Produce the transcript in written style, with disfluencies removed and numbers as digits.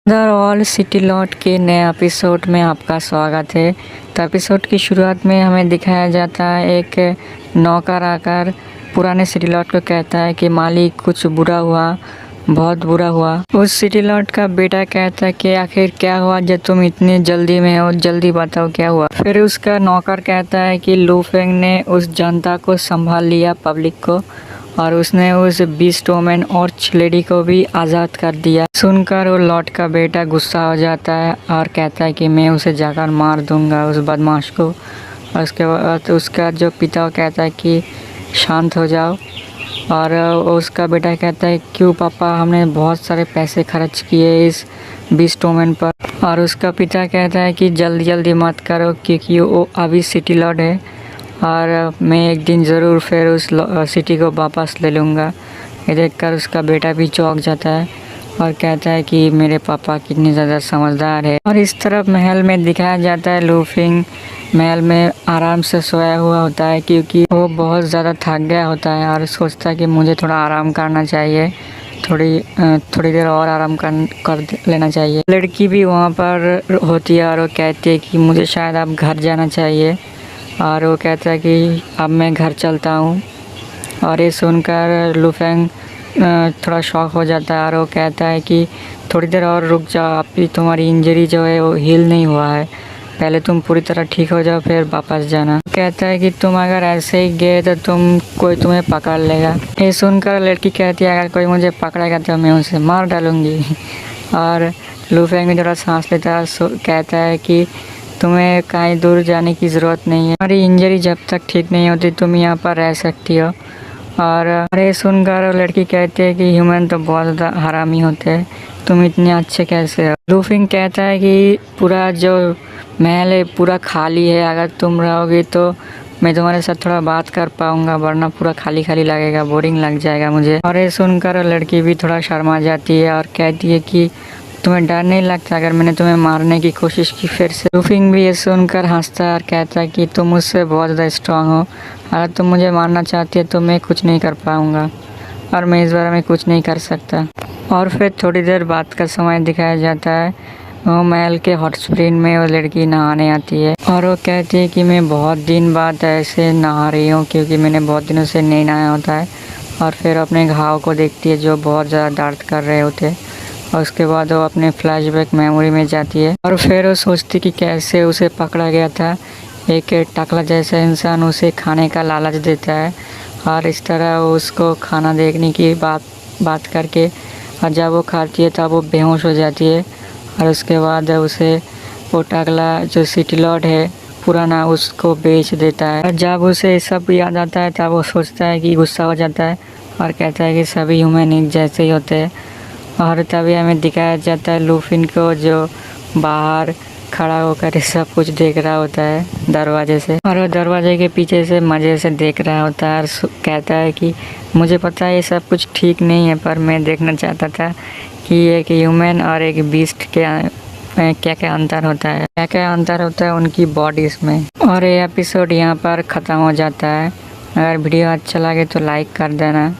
The all city lot के नए episode में आपका स्वागत है। तो एपिसोड की शुरुआत में हमें दिखाया जाता है एक नौकर आकर पुराने सिटी लॉट को कहता है कि मालिक कुछ बुरा हुआ, बहुत बुरा हुआ। उस सिटी लॉट का बेटा कहता है कि आखिर क्या हुआ जब तुम इतनी जल्दी में हो, जल्दी बताओ क्या हुआ। फिर उसका नौकर कहता है कि लू फेंग ने उस जनता को संभाल लिया, पब्लिक को, और उसने उस बीस्ट वोमेन और लेडी को भी आज़ाद कर दिया। सुनकर वो लॉट का बेटा गुस्सा हो जाता है और कहता है कि मैं उसे जाकर मार दूंगा, उस बदमाश को। और उसके बाद उसका जो पिता कहता है कि शांत हो जाओ। और उसका बेटा कहता है क्यों पापा, हमने बहुत सारे पैसे खर्च किए इस बीस्ट वोमेन पर। और उसका पिता कहता है कि जल्दी जल्दी मत करो क्योंकि वो अभी सिटी लॉर्ड है और मैं एक दिन ज़रूर फिर उस सिटी को वापस ले लूँगा। ये देखकर उसका बेटा भी चौंक जाता है और कहता है कि मेरे पापा कितने ज़्यादा समझदार है। और इस तरफ महल में दिखाया जाता है लू फेंग महल में आराम से सोया हुआ होता है क्योंकि वो बहुत ज़्यादा थक गया होता है और सोचता है कि मुझे थोड़ा आराम करना चाहिए, थोड़ी देर और आराम कर लेना चाहिए। लड़की भी वहाँ पर होती है और वो कहती है कि मुझे शायद अब घर जाना चाहिए। और वो कहता है कि अब मैं घर चलता हूँ। और ये सुनकर लू फेंग थोड़ा शॉक हो जाता है और वो कहता है कि थोड़ी देर और रुक जाओ, अभी तुम्हारी इंजरी जो है वो हील नहीं हुआ है, पहले तुम पूरी तरह ठीक हो जाओ फिर वापस जाना। कहता है कि तुम अगर ऐसे ही गए तो कोई तुम्हें पकड़ लेगा। ये सुनकर लड़की कहती है अगर कोई मुझे पकड़ेगा तो मैं उसे मार डालूँगी। और लू फेंग भी थोड़ा सांस लेता है, कहता है कि तुम्हें कहीं दूर जाने की ज़रूरत नहीं है, हमारी इंजरी जब तक ठीक नहीं होती तुम यहाँ पर रह सकती हो। और ये सुनकर लड़की कहती है कि ह्यूमन तो बहुत ज़्यादा हरामी होते हैं, तुम इतने अच्छे कैसे हो। लू फेंग कहता है कि पूरा जो महल है पूरा खाली है, अगर तुम रहोगे तो मैं तुम्हारे साथ थोड़ा बात कर पाऊँगा, वरना पूरा खाली खाली लगेगा, बोरिंग लग जाएगा मुझे। और ये सुनकर लड़की भी थोड़ा शर्मा जाती है और कहती है कि तुम्हें डर नहीं लगता अगर मैंने तुम्हें मारने की कोशिश की फिर से। लू फेंग भी ये सुनकर हंसता है और कहता है कि तुम मुझसे बहुत ज़्यादा स्ट्रांग हो, अगर तुम मुझे मारना चाहती है तो मैं कुछ नहीं कर पाऊँगा और मैं इस बारे में कुछ नहीं कर सकता। और फिर थोड़ी देर बाद का समय दिखाया जाता है, वो महल के हॉट स्प्रिंग में वो लड़की नहाने आती है और वो कहती है कि मैं बहुत दिन बाद ऐसे नहा रही हूँ क्योंकि मैंने बहुत दिनों से नहीं नहाया होता है। और फिर अपने घाव को देखती है जो बहुत ज़्यादा दर्द कर रहे होते। और उसके बाद वो अपने फ्लैशबैक मेमोरी में जाती है और फिर वो सोचती कि कैसे उसे पकड़ा गया था, एक टकला जैसा इंसान उसे खाने का लालच देता है और इस तरह वो उसको खाना देखने की बात करके, और जब वो खाती है तब वो बेहोश हो जाती है। और उसके बाद उसे वो टकला जो सिटी लॉर्ड है पुराना उसको बेच देता है। और जब उसे सब याद आता है तब वो सोचता है कि गुस्सा हो जाता है और कहता है कि सभी ह्यूमन एक जैसे ही होते हैं। और तभी हमें दिखाया जाता है लू फेंग को जो बाहर खड़ा होकर सब कुछ देख रहा होता है दरवाजे से, और वो दरवाजे के पीछे से मज़े से देख रहा होता है और कहता है कि मुझे पता है ये सब कुछ ठीक नहीं है, पर मैं देखना चाहता था कि एक ह्यूमन और एक बीस्ट के क्या क्या अंतर होता है उनकी बॉडीज़ में। और ये एपिसोड यहाँ पर ख़त्म हो जाता है। अगर वीडियो अच्छा लगे तो लाइक कर देना।